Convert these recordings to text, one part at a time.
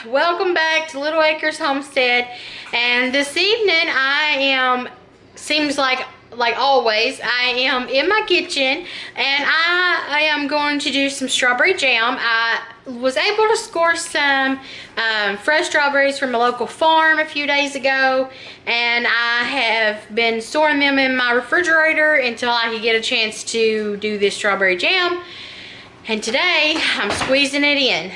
welcome back to Little Acres Homestead. And this evening seems like always, I am in my kitchen and I am going to do some strawberry jam. I was able to score some fresh strawberries from a local farm a few days ago, and I have been storing them in my refrigerator until I could get a chance to do this strawberry jam. And today I'm squeezing it in.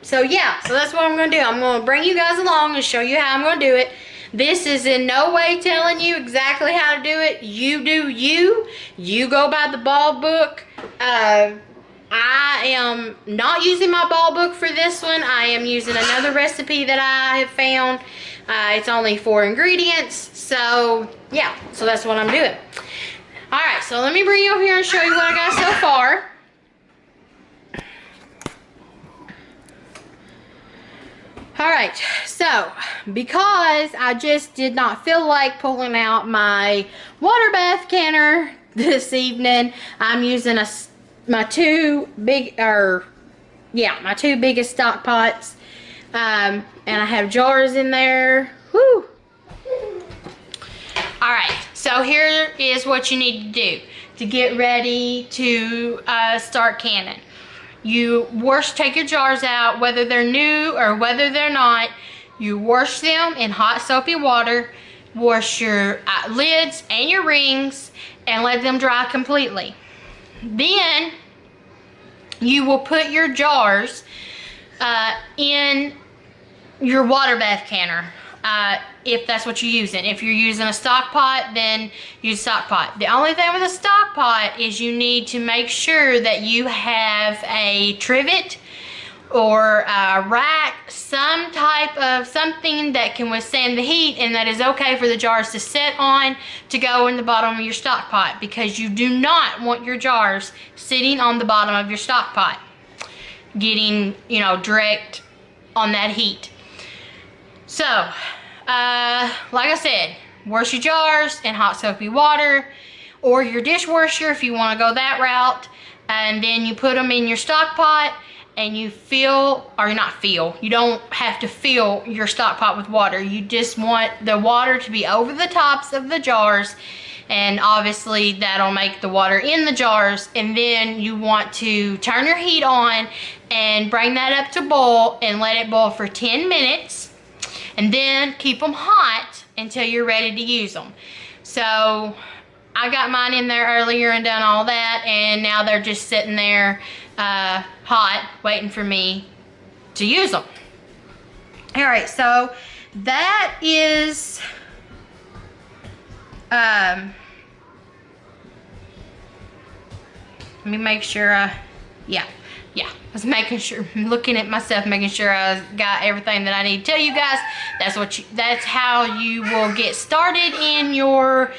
So that's what I'm going to do. I'm going to bring you guys along and show you how I'm going to do it. This is in no way telling you exactly how to do it. You do you. You go by the ball book. I am not using my ball book for this one. I am using another recipe that I have found. It's only 4 ingredients. So that's what I'm doing. Alright, so let me bring you over here and show you what I got so far. Alright, so because I just did not feel like pulling out my water bath canner this evening, I'm using my two biggest stock pots, and I have jars in there. Whew. Alright, so here is what you need to do to get ready to start canning. You take your jars out, whether they're new or whether they're not. You wash them in hot soapy water, wash your lids and your rings, and let them dry completely. Then you will put your jars in your water bath canner, if that's what you're using. If you're using a stock pot, then use stock pot. The only thing with a stock pot is you need to make sure that you have a trivet or a rack, some type of something that can withstand the heat and that is okay for the jars to sit on to go in the bottom of your stock pot, because you do not want your jars sitting on the bottom of your stock pot getting, direct on that heat. So like I said, wash your jars in hot soapy water or your dishwasher if you want to go that route, and then you put them in your stock pot and you you don't have to fill your stock pot with water. You just want the water to be over the tops of the jars, and obviously that'll make the water in the jars. And then you want to turn your heat on and bring that up to boil and let it boil for 10 minutes. And then keep them hot until you're ready to use them. So I got mine in there earlier and done all that, and now they're just sitting there hot, waiting for me to use them. Alright, so that is let me make sure I was making sure, looking at myself, making sure I got everything that I need to tell you guys. That's how you will get started in your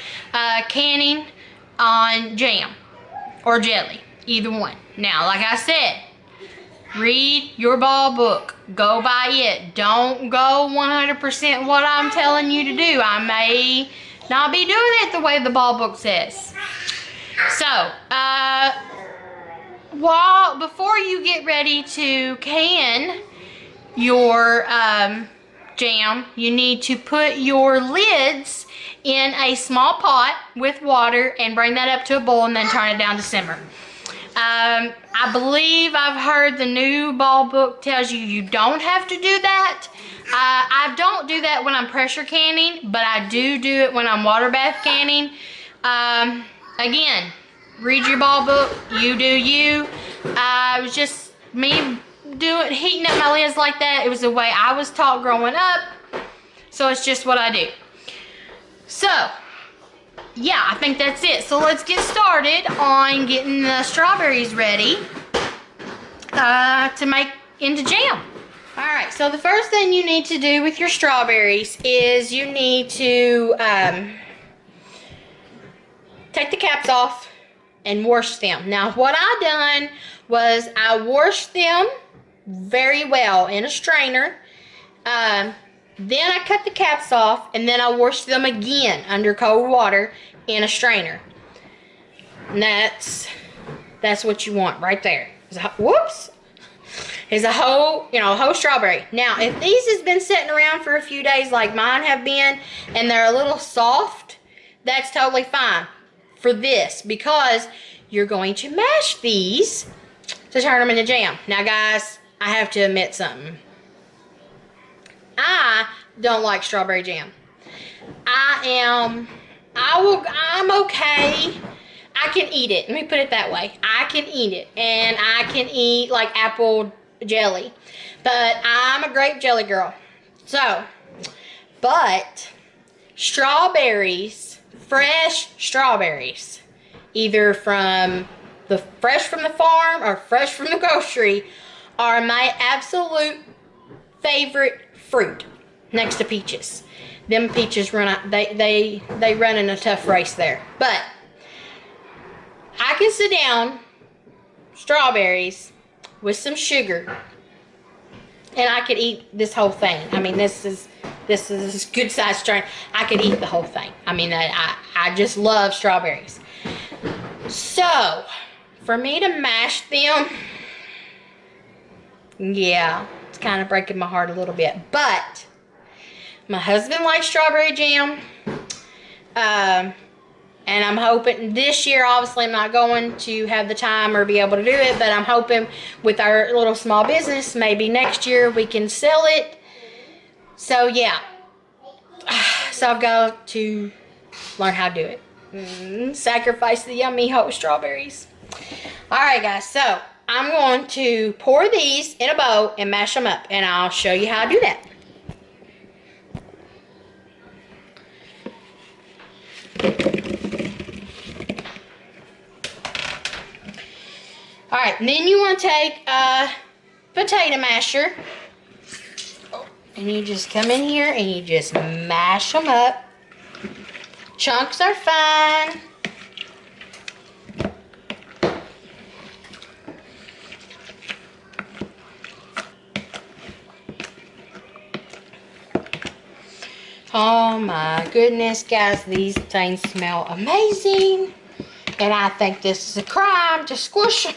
canning on jam or jelly, either one. Now, like I said, read your ball book. Go by it. Don't go 100% what I'm telling you to do. I may not be doing it the way the ball book says. So, before you get ready to can your jam, you need to put your lids in a small pot with water and bring that up to a boil and then turn it down to simmer. I believe I've heard the new ball book tells you don't have to do that. I don't do that when I'm pressure canning, but I do it when I'm water bath canning. Again, read your ball book. You do you. It was just me heating up my lids like that. It was the way I was taught growing up. So it's just what I do. So, I think that's it. So let's get started on getting the strawberries ready to make into jam. Alright, so the first thing you need to do with your strawberries is you need to take the caps off and wash them. Now, what I done was I washed them very well in a strainer. Then I cut the caps off, and then I washed them again under cold water in a strainer. And that's what you want right there. Whoops! is a whole, whole strawberry. Now, if these has been sitting around for a few days like mine have been, and they're a little soft, that's totally fine for this, because you're going to mash these to turn them into jam. Now, guys, I have to admit something. I don't like strawberry jam. I'm okay. I can eat it. Let me put it that way. I can eat it. And I can eat like apple jelly. But I'm a grape jelly girl. So, but strawberries, fresh strawberries, either from fresh from the farm or fresh from the grocery, are my absolute favorite fruit next to peaches. Them peaches run out, they run in a tough race there. But I can sit down strawberries with some sugar and I could eat this whole thing. I mean, this is good size strain. I could eat the whole thing. I mean, I just love strawberries. So, for me to mash them, yeah, it's kind of breaking my heart a little bit. But my husband likes strawberry jam. And I'm hoping this year, obviously I'm not going to have the time or be able to do it, but I'm hoping with our little small business, maybe next year we can sell it. So yeah, so I've got to learn how to do it. Sacrifice the yummy whole strawberries. All right, guys, so I'm going to pour these in a bowl and mash them up, and I'll show you how to do that. All right, then you want to take a potato masher, and you just come in here and you just mash them up. Chunks are fine. Oh my goodness, guys, these things smell amazing. And I think this is a crime to squish them.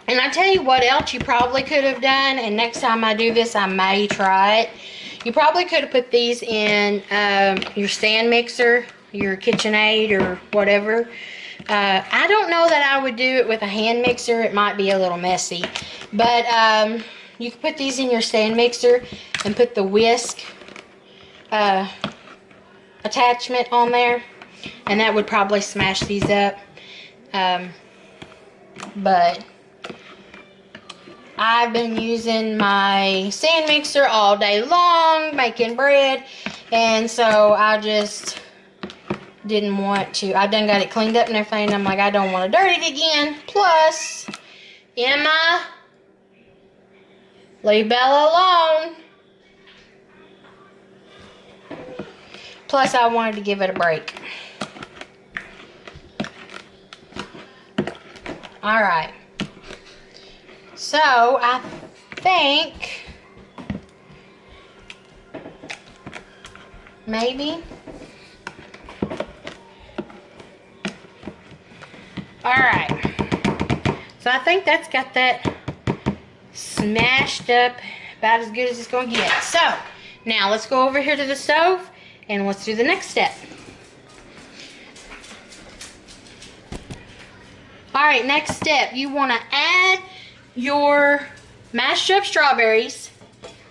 And I tell you what else you probably could have done, and next time I do this, I may try it. You probably could have put these in your stand mixer, your KitchenAid, or whatever. I don't know that I would do it with a hand mixer. It might be a little messy. But you can put these in your stand mixer and put the whisk attachment on there. And that would probably smash these up. But I've been using my stand mixer all day long, making bread. And so I just didn't want to. I done got it cleaned up and everything. I'm like, I don't want to dirty it again. Plus, Emma, leave Bella alone. Plus, I wanted to give it a break. Alright. So, I think maybe. Alright. So, I think that's got that smashed up about as good as it's going to get. So, now let's go over here to the stove and let's do the next step. Alright, next step. You want to add your mashed up strawberries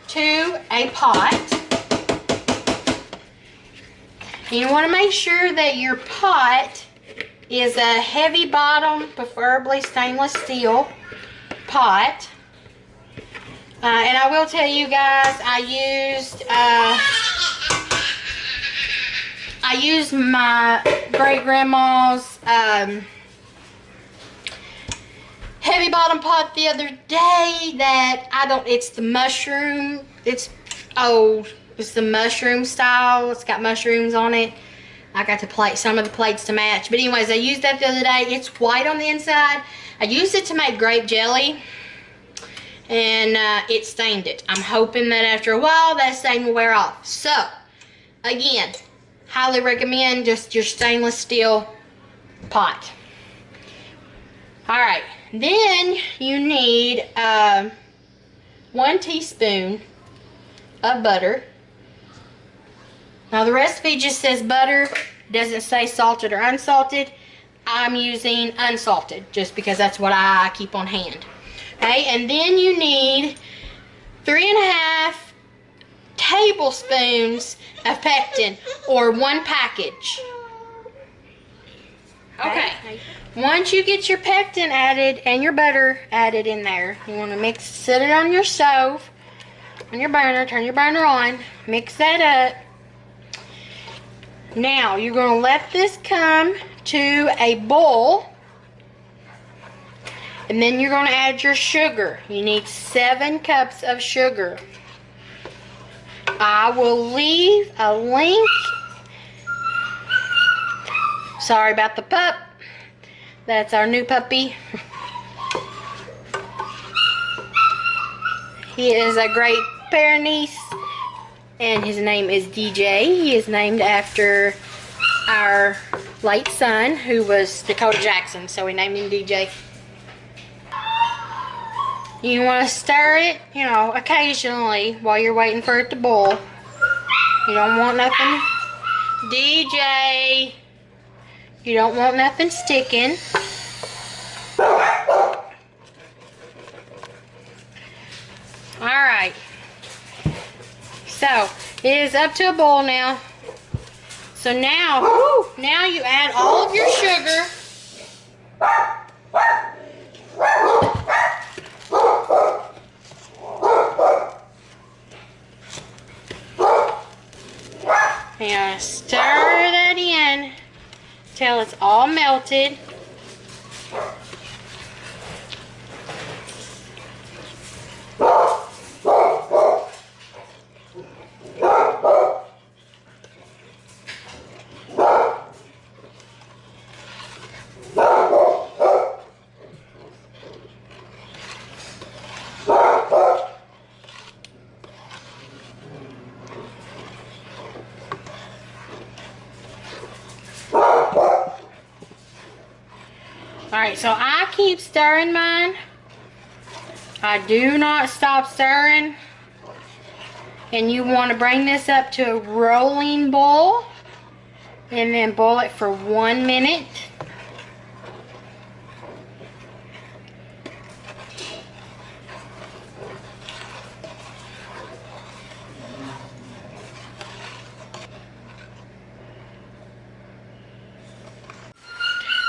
to a pot. You want to make sure that your pot is a heavy bottom, preferably stainless steel pot. And I will tell you guys, I used my great grandma's heavy bottom pot the other day that it's the mushroom, it's the mushroom style. It's got mushrooms on it. I got some of the plates to match. But anyways, I used that the other day. It's white on the inside. I used it to make grape jelly. and it stained it. I'm hoping that after a while that stain will wear off. So, again, highly recommend just your stainless steel pot. Alright, then you need 1 teaspoon of butter. Now the recipe just says butter, doesn't say salted or unsalted. I'm using unsalted just because that's what I keep on hand. Okay, and then you need 3.5 tablespoons of pectin, or 1 package. Okay, once you get your pectin added and your butter added in there, you want to set it on your stove, on your burner, turn your burner on, mix that up. Now you're going to let this come to a boil, and then you're going to add your sugar. You need 7 cups of sugar. I will leave a link. Sorry about the pup. That's our new puppy. He is a Great Pyrenees, and his name is DJ. He is named after our late son, who was Dakota Jackson, so we named him DJ. You want to stir it, occasionally while you're waiting for it to boil. You don't want nothing, DJ, you don't want nothing sticking. Alright, so it is up to a boil now. So now you add all of your sugar. And stir that in till it's all melted. Alright, so I keep stirring mine. I do not stop stirring. And you want to bring this up to a rolling boil. And then boil it for 1 minute.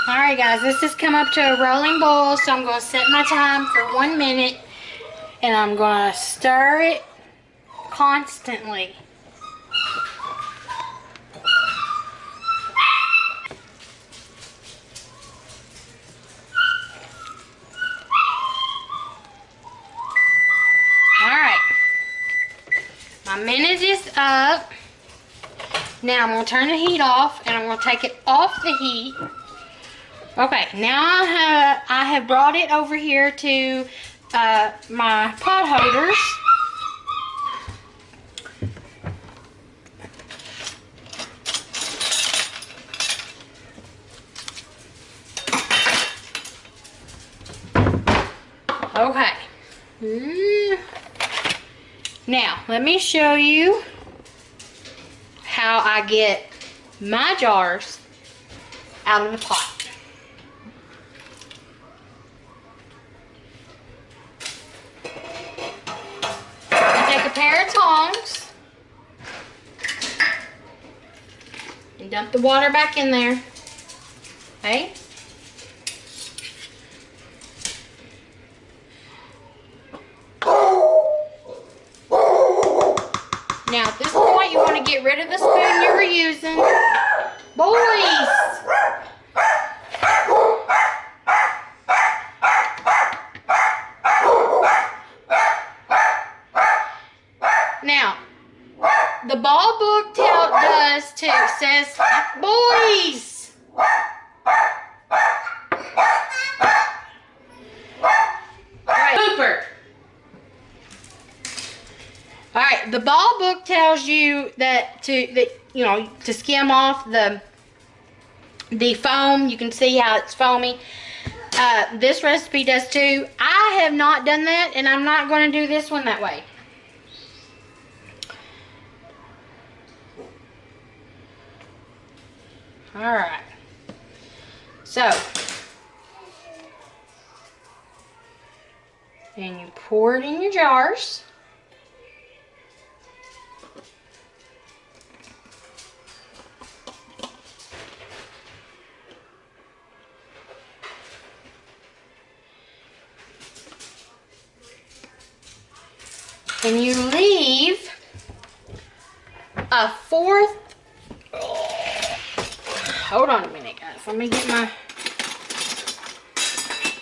Alright guys, this has come up to a rolling boil, so I'm going to set my time for 1 minute, and I'm going to stir it constantly. Alright, my minute is up. Now I'm going to turn the heat off, and I'm going to take it off the heat. Okay, now I have brought it over here to my pot holders. Okay. Now, let me show you how I get my jars out of the pot. Take a pair of tongs and dump the water back in there. Okay? Now at this point you want to get rid of the spoon you were using. Boys! Now, the ball book does too. It says, boys! Right. Cooper, the ball book tells you to skim off the foam. You can see how it's foamy. This recipe does too. I have not done that, and I'm not going to do this one that way. All right. So, and you pour it in your jars. And you leave a fourth. Hold on a minute, guys. Let me get my.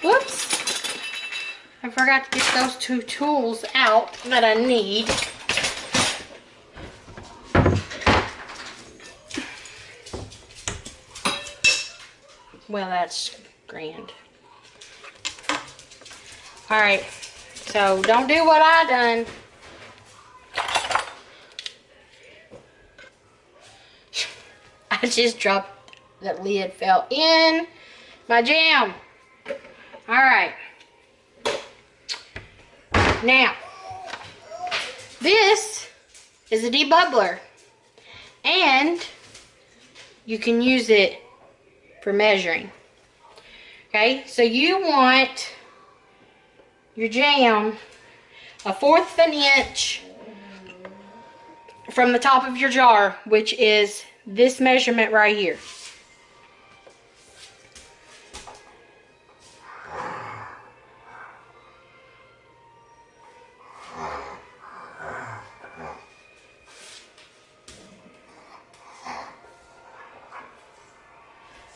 Whoops. I forgot to get those two tools out that I need. Well, that's grand. All right. So don't do what I done. I just dropped that lid, fell in my jam. All right. Now, this is a debubbler, and you can use it for measuring. Okay, so you want your jam a 1/4 of an inch from the top of your jar, which is this measurement right here.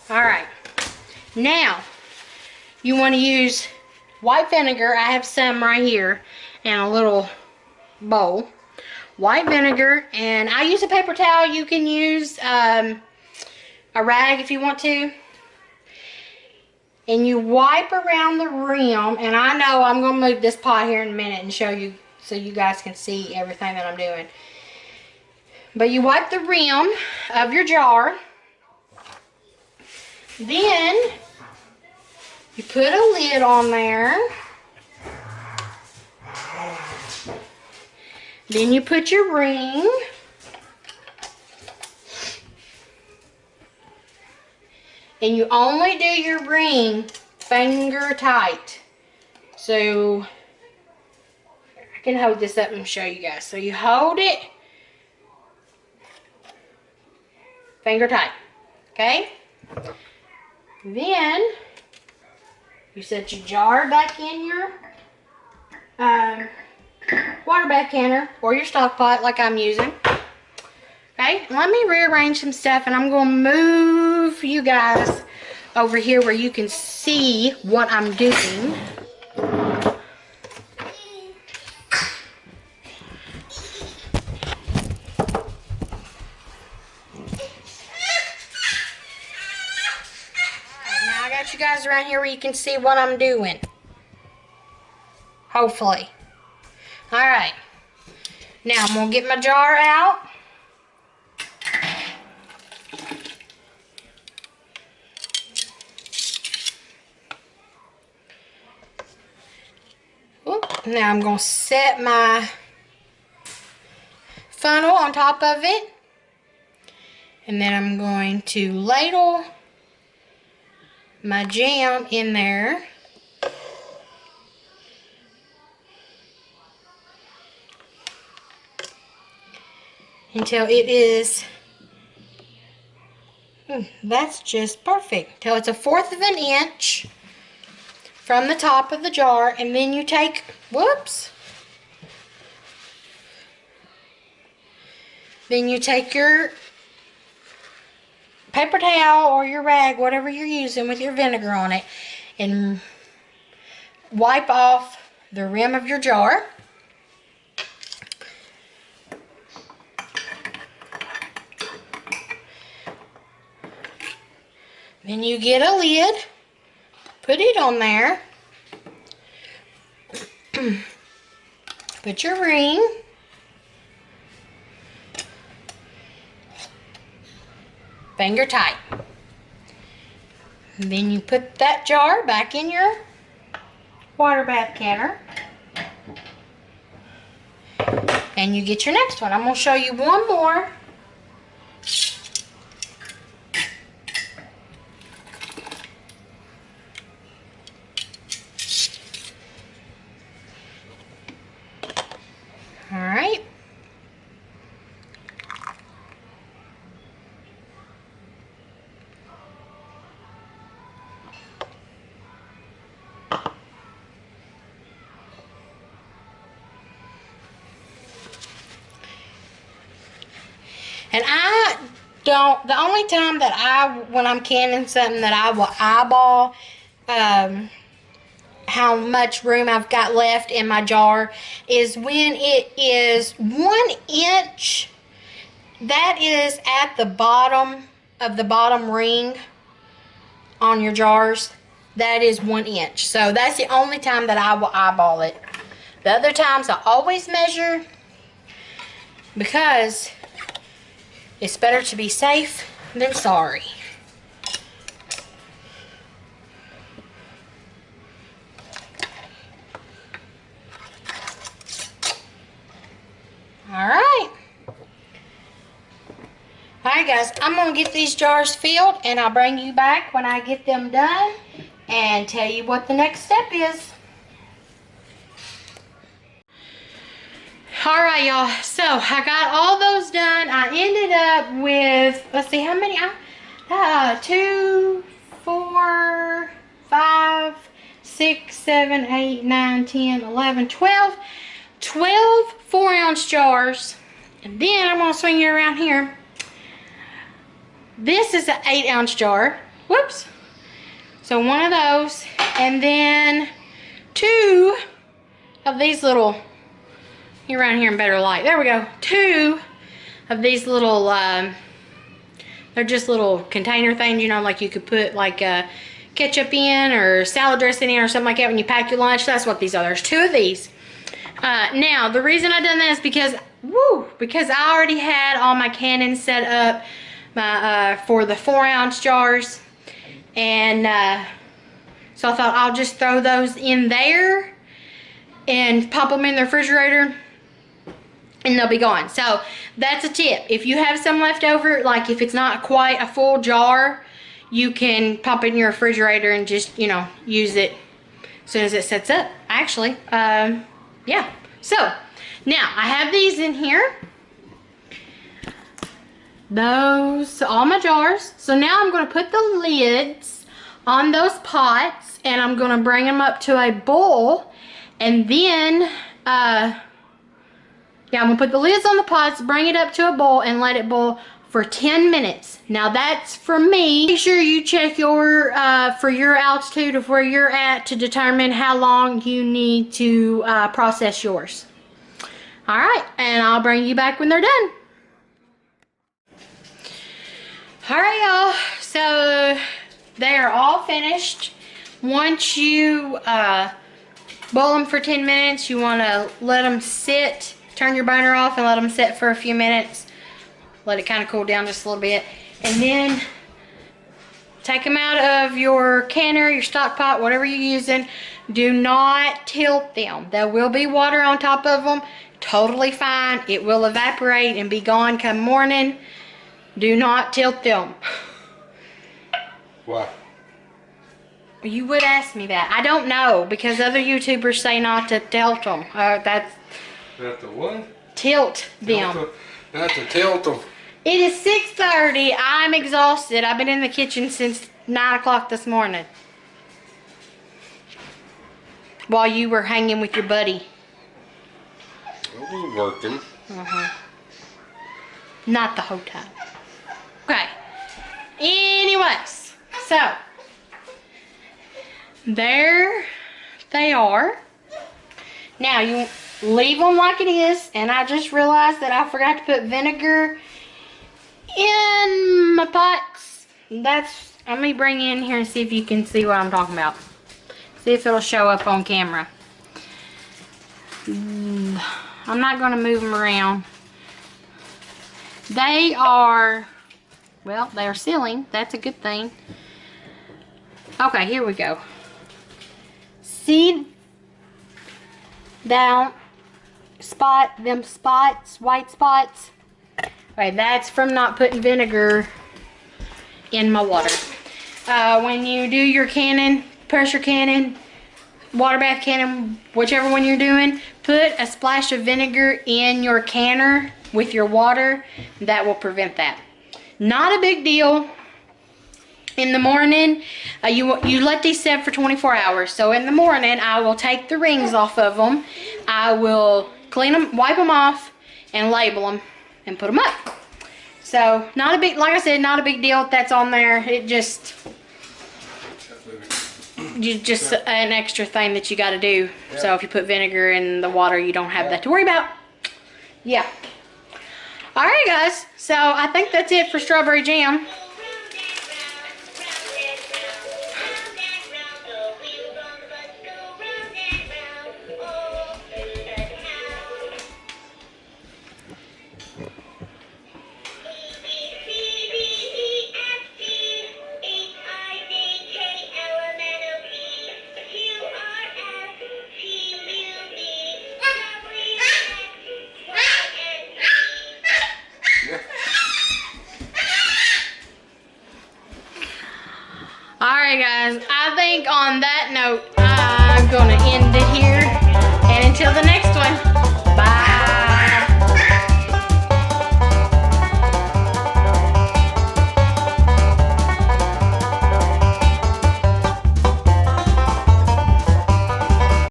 All right, now you want to use white vinegar. I have some right here in a little bowl. White vinegar, and I use a paper towel. You can use a rag if you want to. And you wipe around the rim, and I know I'm going to move this pot here in a minute and show you so you guys can see everything that I'm doing. But you wipe the rim of your jar. Then you put a lid on there. Then you put your ring. And you only do your ring finger tight. So I can hold this up and show you guys. So you hold it finger tight. Okay? Then you set your jar back in your water bath canner or your stock pot like I'm using. Okay, let me rearrange some stuff, and I'm going to move you guys over here where you can see what I'm doing. Now I got you guys around here where you can see what I'm doing. Hopefully. Alright. Now I'm going to get my jar out. Now I'm going to set my funnel on top of it. And then I'm going to ladle my jam in there. Until it is, that's just perfect. Till it's a 1/4 of an inch from the top of the jar. And then you take, then you take your paper towel or your rag, whatever you're using with your vinegar on it, and wipe off the rim of your jar. Then you get a lid, put it on there, put your ring, finger tight. And then you put that jar back in your water bath canner. And you get your next one. I'm going to show you one more. All right. And I don't, the only time that when I'm canning something that I will eyeball how much room I've got left in my jar is when it is 1 inch. That is at the bottom of the bottom ring on your jars. That is 1 inch. So that's the only time that I will eyeball it. The other times I always measure because it's better to be safe than sorry. Alright. Alright guys, I'm going to get these jars filled and I'll bring you back when I get them done and tell you what the next step is. Alright y'all, so I got all those done. I ended up with, let's see how many, 2, 4, 5, 6, 7, 8, 9, 10, 11, 12 4-ounce jars. And then I'm going to swing you around here. This is an 8-ounce jar. Whoops. So one of those. And then 2 of these little, you're around here in better light. There we go. 2 of these little, they're just little container things, you know, like you could put like ketchup in or salad dressing in or something like that when you pack your lunch. That's what these are. There's 2 of these. Now, the reason I done that is because I already had all my cannons set up for the 4-ounce jars. And so I thought I'll just throw those in there and pop them in the refrigerator and they'll be gone. So that's a tip. If you have some left over, like if it's not quite a full jar, you can pop it in your refrigerator and just, you know, use it as soon as it sets up. Actually, yeah. So now I have these in here. Those, all my jars. So now I'm going to put the lids on those pots and I'm going to bring them up to a boil. And then, yeah, I'm going to put the lids on the pots, bring it up to a boil, and let it boil for 10 minutes. Now that's for me. Make sure you check your, for your altitude of where you're at to determine how long you need to process yours. All right, and I'll bring you back when they're done. All right, y'all, so they're all finished. Once you boil them for 10 minutes, you want to let them sit, turn your burner off and let them sit for a few minutes. Let it kind of cool down just a little bit. And then take them out of your canner, your stock pot, whatever you're using. Do not tilt them. There will be water on top of them. Totally fine. It will evaporate and be gone come morning. Do not tilt them. Why? You would ask me that. I don't know, because other YouTubers say not to tilt them. That's... Not to what? Tilt them. Not to tilt them. It is 6:30. I'm exhausted. I've been in the kitchen since 9 o'clock this morning. While you were hanging with your buddy. I was working. Not the whole time. Okay. Anyways, so there they are. Now you leave them like it is, and I just realized that I forgot to put vinegar in my pots. That's, let me bring you in here and see if you can see what I'm talking about. See if it'll show up on camera. I'm not going to move them around. They are Well, they're sealing. That's a good thing. Okay, here we go. Seed down, spot them spots, white spots. Okay, that's from not putting vinegar in my water. When you do your cannon, pressure cannon, water bath cannon, whichever one you're doing, put a splash of vinegar in your canner with your water. That will prevent that. Not a big deal. In the morning, you let these set for 24 hours. So in the morning, I will take the rings off of them. I will clean them, wipe them off, and label them and put them up. So not a big, like I said, not a big deal if that's on there. It just an extra thing that you got to do. Yeah. So if you put vinegar in the water, you don't have that to worry about. Yeah. All right, guys. So I think that's it for strawberry jam. Alright guys, I think on that note, I'm going to end it here. And until the next